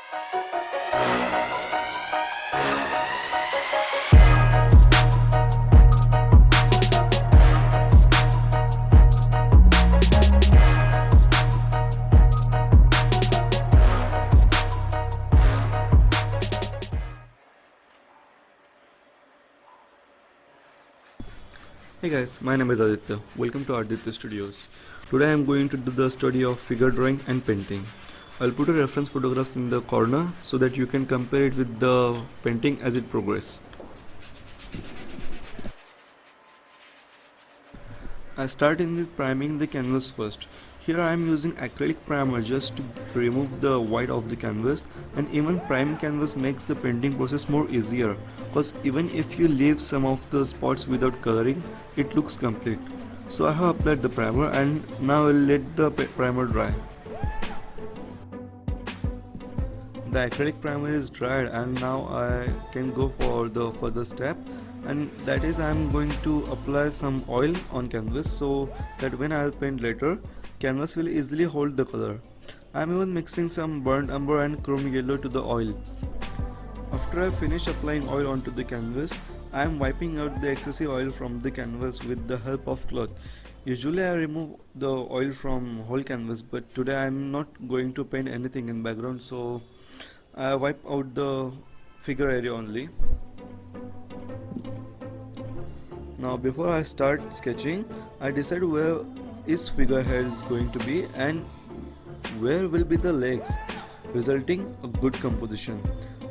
Hey guys, my name is Aditya. Welcome to Artdity Studios. Today I am going to do the study of figure drawing and painting. I'll put a reference photographs in the corner so that you can compare it with the painting as it progresses. I start in with priming the canvas first. Here I am using acrylic primer just to remove the white of the canvas, and even prime canvas makes the painting process more easier because even if you leave some of the spots without coloring, it looks complete. So I have applied the primer and now I'll let the primer dry. The acrylic primer is dried and now I can go for the further step, and that is I am going to apply some oil on canvas so that when I will paint later, canvas will easily hold the color. I am even mixing some burnt umber and chrome yellow to the oil. After I finish applying oil onto the canvas, I am wiping out the excessive oil from the canvas with the help of cloth. Usually I remove the oil from whole canvas, but today I am not going to paint anything in background, so I wipe out the figure area only. Now before I start sketching, I decide where each figure head is going to be and where will be the legs, resulting a good composition.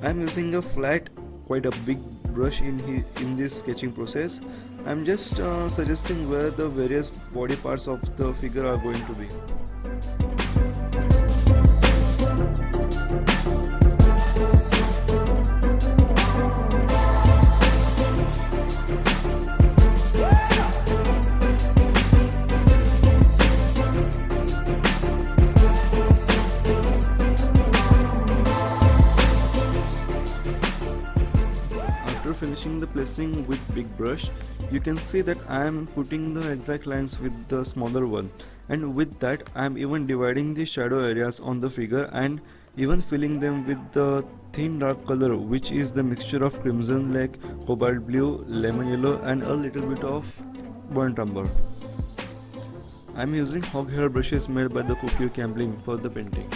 I am using a flat, quite a big brush in this sketching process. I am just suggesting where the various body parts of the figure are going to be. Finishing the placing with big brush, you can see that I am putting the exact lines with the smaller one, and with that I am even dividing the shadow areas on the figure and even filling them with the thin dark color, which is the mixture of crimson like cobalt blue, lemon yellow and a little bit of burnt umber. I am using hog hair brushes made by the Kokyo Campling for the painting.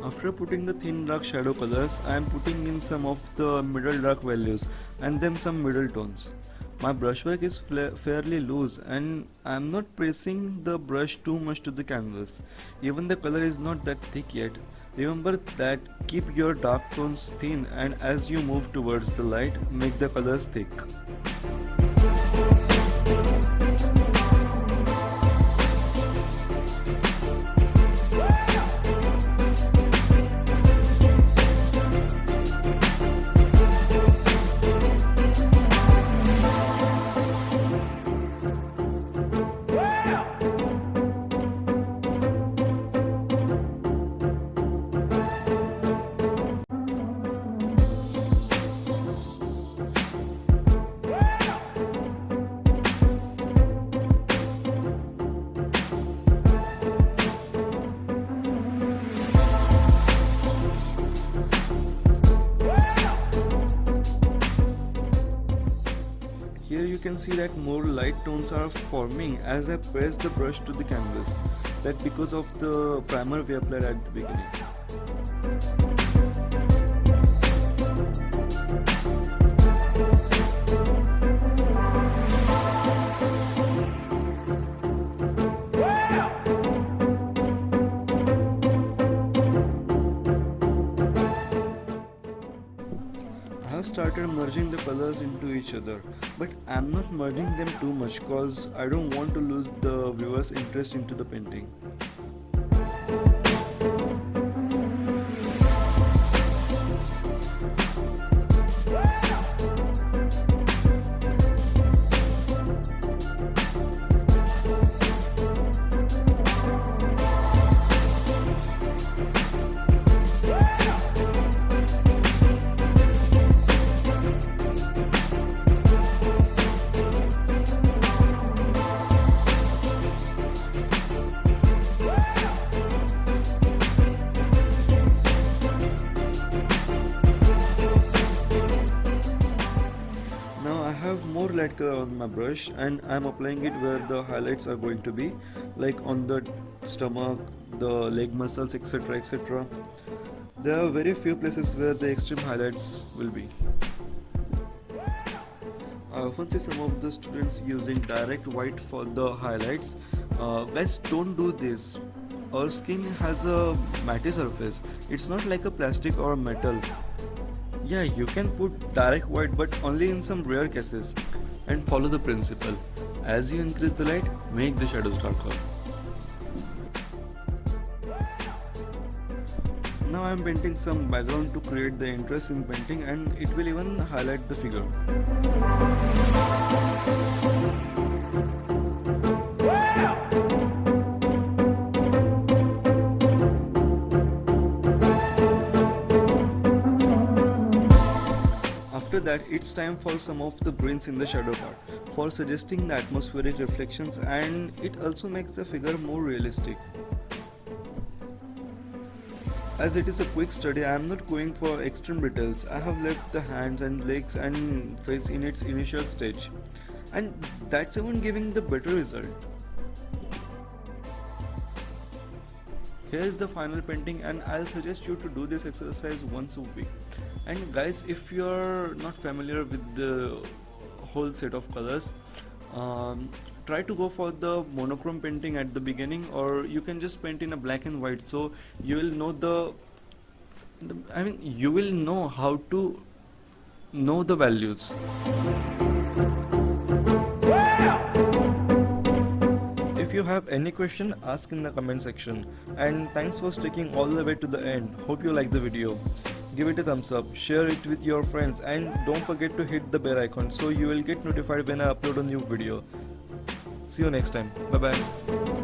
After putting the thin dark shadow colors, I am putting in some of the middle dark values and then some middle tones. My brushwork is fairly loose and I am not pressing the brush too much to the canvas. Even the color is not that thick yet. Remember that keep your dark tones thin, and as you move towards the light, make the colors thick. Here you can see that more light tones are forming as I press the brush to the canvas. That's because of the primer we applied at the beginning. started merging the colors into each other, but I'm not merging them too much cause I don't want to lose the viewer's interest into the painting. Now I have more light color on my brush and I'm applying it where the highlights are going to be, like on the stomach, the leg muscles, etc. etc. There are very few places where the extreme highlights will be. I often see some of the students using direct white for the highlights. Guys, don't do this. Our skin has a matte surface. It's not like a plastic or metal. Yeah, you can put direct white but only in some rare cases. And follow the principle. As you increase the light, make the shadows darker. Now I am painting some background to create the interest in painting, and it will even highlight the figure. After that, it's time for some of the greens in the shadow part, for suggesting the atmospheric reflections, and it also makes the figure more realistic. As it is a quick study, I am not going for extreme details. I have left the hands and legs and face in its initial stage, and that's even giving the better result. Here is the final painting, and I'll suggest you to do this exercise once a week. And guys, if you're not familiar with the whole set of colors, try to go for the monochrome painting at the beginning, or you can just paint in a black and white, so you will know you will know how to know the values. If you have any question, ask in the comment section. And thanks for sticking all the way to the end. Hope you like the video. Give it a thumbs up, share it with your friends, and don't forget to hit the bell icon so you will get notified when I upload a new video. See you next time. Bye bye.